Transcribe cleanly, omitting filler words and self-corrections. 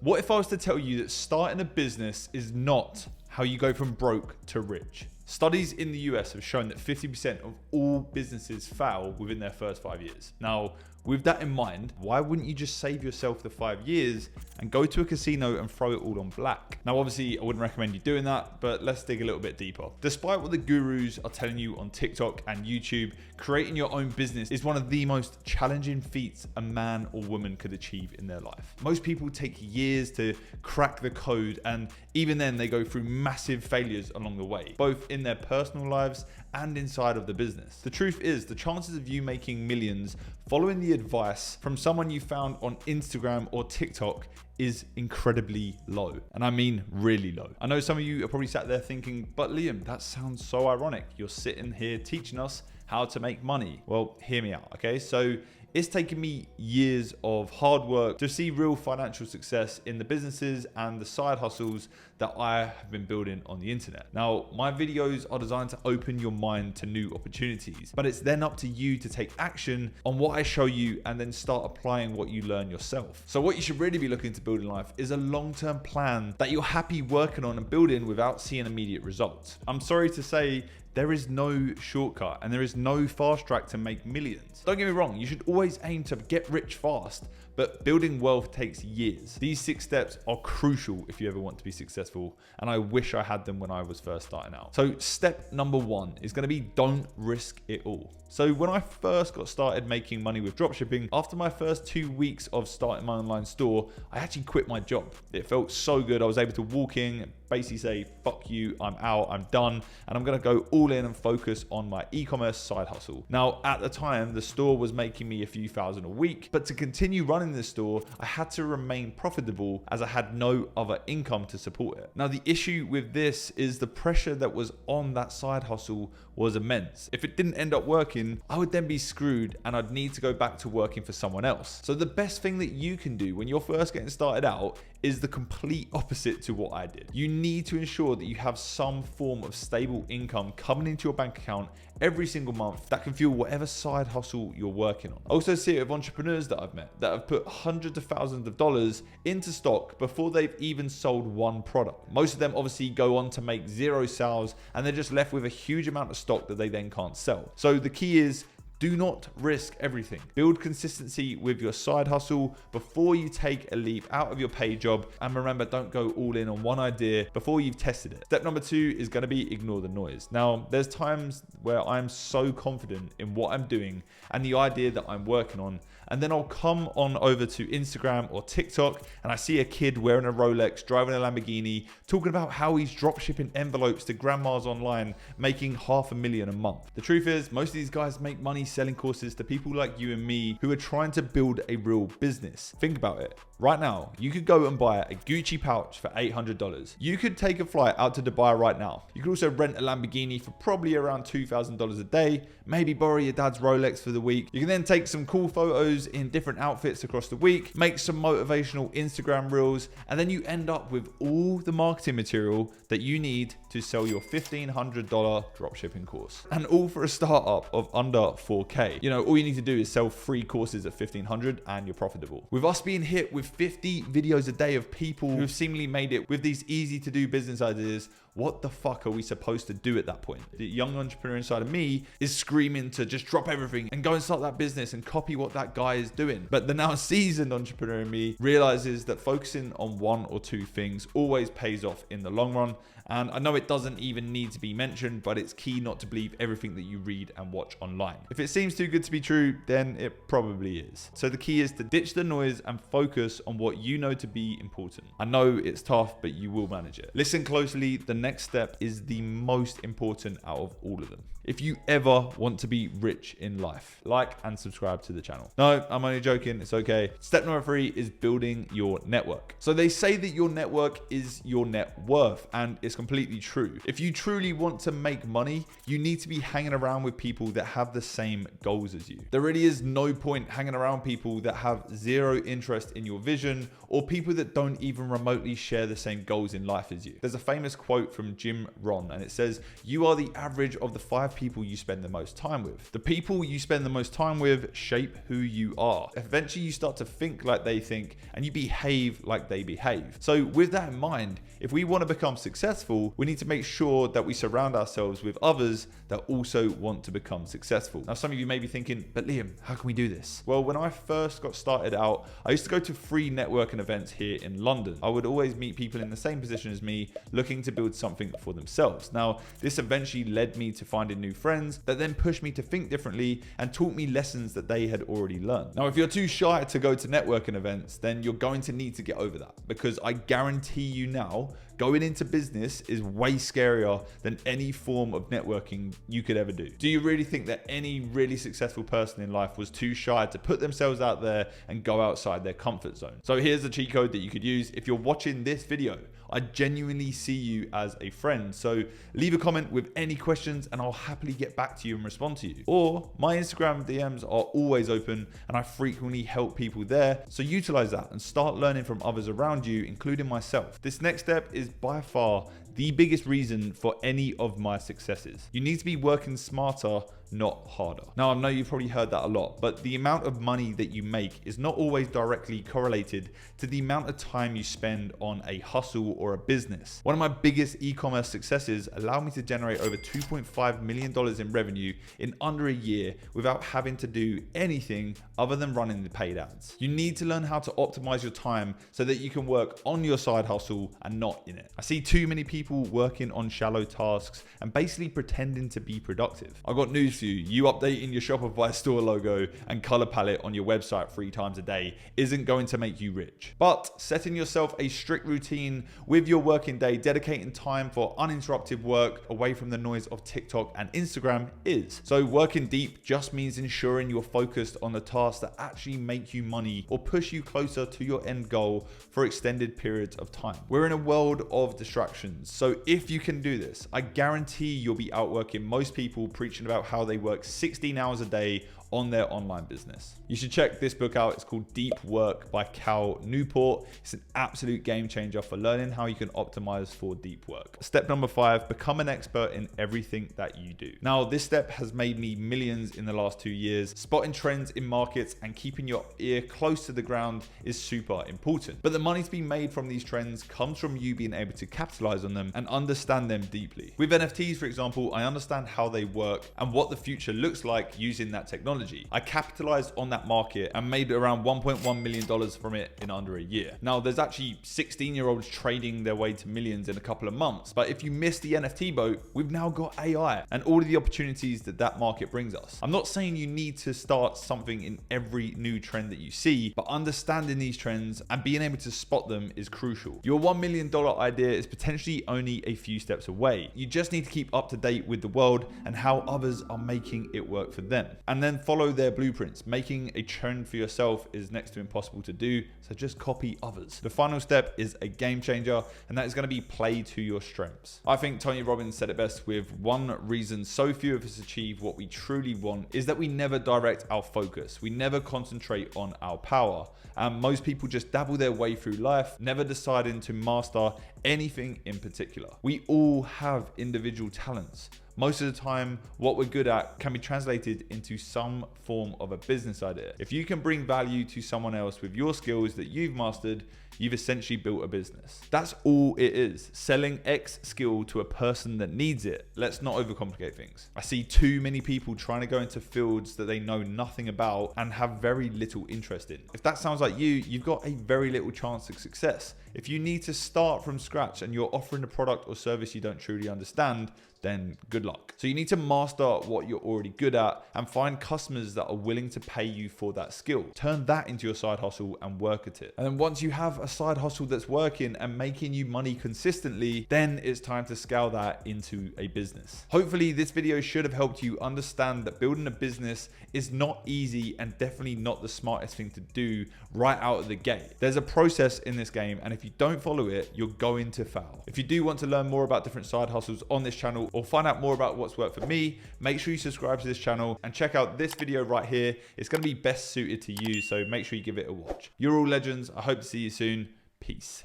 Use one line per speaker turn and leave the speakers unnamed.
What if I was to tell you that starting a business is not how you go from broke to rich? Studies in the US have shown that 50% of all businesses fail within their first 5 years. Now, with that in mind, why wouldn't you just save yourself the 5 years and go to a casino and throw it all on black? Now, obviously, I wouldn't recommend you doing that, but let's dig a little bit deeper. Despite what the gurus are telling you on TikTok and YouTube, creating your own business is one of the most challenging feats a man or woman could achieve in their life. Most people take years to crack the code, and even then they go through massive failures along the way, both in their personal lives and inside of the business. The truth is, the chances of you making millions following the advice from someone you found on Instagram or TikTok is incredibly low. And I mean really low. I know some of you are probably sat there thinking, but Liam, that sounds so ironic. You're sitting here teaching us how to make money. Well, hear me out, okay? So it's taken me years of hard work to see real financial success in the businesses and the side hustles that I have been building on the internet. Now, my videos are designed to open your mind to new opportunities, but it's then up to you to take action on what I show you and then start applying what you learn yourself. So what you should really be looking to build in life is a long-term plan that you're happy working on and building without seeing immediate results. I'm sorry to say, there is no shortcut and there is no fast track to make millions. Don't get me wrong, you should always aim to get rich fast, but building wealth takes years. These 6 steps are crucial if you ever want to be successful, and I wish I had them when I was first starting out. So step number 1 is going to be don't risk it all. So when I first got started making money with dropshipping, after my first 2 weeks of starting my online store, I actually quit my job. It felt so good. I was able to walk in, basically say, fuck you, I'm out, I'm done, and I'm gonna go all in and focus on my e-commerce side hustle. Now, at the time, the store was making me a few thousand a week, but to continue running the store, I had to remain profitable as I had no other income to support it. Now, the issue with this is the pressure that was on that side hustle was immense. If it didn't end up working, I would then be screwed and I'd need to go back to working for someone else. So the best thing that you can do when you're first getting started out is the complete opposite to what I did. You need to ensure that you have some form of stable income coming into your bank account every single month that can fuel whatever side hustle you're working on. I also see it with entrepreneurs that I've met that have put hundreds of thousands of dollars into stock before they've even sold one product. Most of them obviously go on to make 0 sales and they're just left with a huge amount of stock that they then can't sell. So the key is, do not risk everything. Build consistency with your side hustle before you take a leap out of your paid job. And remember, don't go all in on one idea before you've tested it. Step number 2 is going to be ignore the noise. Now, there's times where I'm so confident in what I'm doing and the idea that I'm working on, and then I'll come on over to Instagram or TikTok and I see a kid wearing a Rolex, driving a Lamborghini, talking about how he's dropshipping envelopes to grandmas online, making $500,000 a month. The truth is, most of these guys make money selling courses to people like you and me who are trying to build a real business. Think about it. Right now, you could go and buy a Gucci pouch for $800. You could take a flight out to Dubai right now. You could also rent a Lamborghini for probably around $2,000 a day, maybe borrow your dad's Rolex for the week. You can then take some cool photos in different outfits across the week, make some motivational Instagram reels, and then you end up with all the marketing material that you need to sell your $1,500 dropshipping course. And all for a startup of under 4K. You know, all you need to do is sell 3 courses at $1,500 and you're profitable. With us being hit with 50 videos a day of people who have seemingly made it with these easy to do business ideas, what the fuck are we supposed to do at that point? The young entrepreneur inside of me is screaming to just drop everything and go and start that business and copy what that guy is doing. But the now seasoned entrepreneur in me realizes that focusing on 1 or 2 things always pays off in the long run. And I know it doesn't even need to be mentioned, but it's key not to believe everything that you read and watch online. If it seems too good to be true, then it probably is. So the key is to ditch the noise and focus on what you know to be important. I know it's tough, but you will manage it. Listen closely. The next step is the most important out of all of them. If you ever want to be rich in life, like and subscribe to the channel. No, I'm only joking. It's okay. Step number 3 is building your network. So they say that your network is your net worth, and it's completely true. If you truly want to make money, you need to be hanging around with people that have the same goals as you. There really is no point hanging around people that have 0 interest in your vision or people that don't even remotely share the same goals in life as you. There's a famous quote quote from Jim Rohn, and it says, "You are the average of the 5 people you spend the most time with. The people you spend the most time with shape who you are. Eventually you start to think like they think and you behave like they behave." So with that in mind, if we want to become successful, we need to make sure that we surround ourselves with others that also want to become successful. Now, some of you may be thinking, but Liam, how can we do this? Well, when I first got started out, I used to go to free networking events here in London. I would always meet people in the same position as me, looking to build something for themselves. Now, this eventually led me to finding new friends that then pushed me to think differently and taught me lessons that they had already learned. Now, if you're too shy to go to networking events, then you're going to need to get over that, because I guarantee you now, going into business is way scarier than any form of networking you could ever do. Do you really think that any really successful person in life was too shy to put themselves out there and go outside their comfort zone? So here's a cheat code that you could use. If you're watching this video, I genuinely see you as a friend. So leave a comment with any questions and I'll happily get back to you and respond to you. Or my Instagram DMs are always open and I frequently help people there. So utilize that and start learning from others around you, including myself. This next step is by far the biggest reason for any of my successes. You need to be working smarter, not harder. Now, I know you've probably heard that a lot, but the amount of money that you make is not always directly correlated to the amount of time you spend on a hustle or a business. One of my biggest e-commerce successes allowed me to generate over $2.5 million in revenue in under a year without having to do anything other than running the paid ads. You need to learn how to optimize your time so that you can work on your side hustle and not in it. I see too many people working on shallow tasks and basically pretending to be productive. I got news for you. You updating your Shopify store logo and color palette on your website 3 times a day isn't going to make you rich. But setting yourself a strict routine with your working day, dedicating time for uninterrupted work away from the noise of TikTok and Instagram is. So working deep just means ensuring you're focused on the tasks that actually make you money or push you closer to your end goal for extended periods of time. We're in a world of distractions. So if you can do this, I guarantee you'll be outworking most people preaching about how they work 16 hours a day on their online business. You should check this book out. It's called Deep Work by Cal Newport. It's an absolute game changer for learning how you can optimize for deep work. Step number 5, become an expert in everything that you do. Now, this step has made me millions in the last 2 years. Spotting trends in markets and keeping your ear close to the ground is super important. But the money to be made from these trends comes from you being able to capitalize on them and understand them deeply. With NFTs, for example, I understand how they work and what the future looks like using that technology. I capitalized on that market and made around $1.1 million from it in under a year. Now, there's actually 16-year-olds trading their way to millions in a couple of months. But if you missed the NFT boat, we've now got AI and all of the opportunities that that market brings us. I'm not saying you need to start something in every new trend that you see, but understanding these trends and being able to spot them is crucial. Your $1 million idea is potentially only a few steps away. You just need to keep up to date with the world and how others are making it work for them. And then follow their blueprints. Making a trend for yourself is next to impossible to do, so just copy others. The final step is a game changer, and that is going to be play to your strengths. I think Tony Robbins said it best with one reason so few of us achieve what we truly want is that we never direct our focus. We never concentrate on our power. And most people just dabble their way through life, never deciding to master anything in particular. We all have individual talents. Most of the time, what we're good at can be translated into some form of a business idea. If you can bring value to someone else with your skills that you've mastered, you've essentially built a business. That's all it is. Selling X skill to a person that needs it. Let's not overcomplicate things. I see too many people trying to go into fields that they know nothing about and have very little interest in. If that sounds like you, you've got a very little chance of success. If you need to start from scratch and you're offering a product or service you don't truly understand, then good luck. So you need to master what you're already good at and find customers that are willing to pay you for that skill. Turn that into your side hustle and work at it. And then once you have a side hustle that's working and making you money consistently, then it's time to scale that into a business. Hopefully this video should have helped you understand that building a business is not easy and definitely not the smartest thing to do right out of the gate. There's a process in this game, and if you don't follow it, you're going to fail. If you do want to learn more about different side hustles on this channel or find out more about what's worked for me, make sure you subscribe to this channel and check out this video right here. It's going to be best suited to you, so make sure you give it a watch. You're all legends. I hope to see you soon. Peace.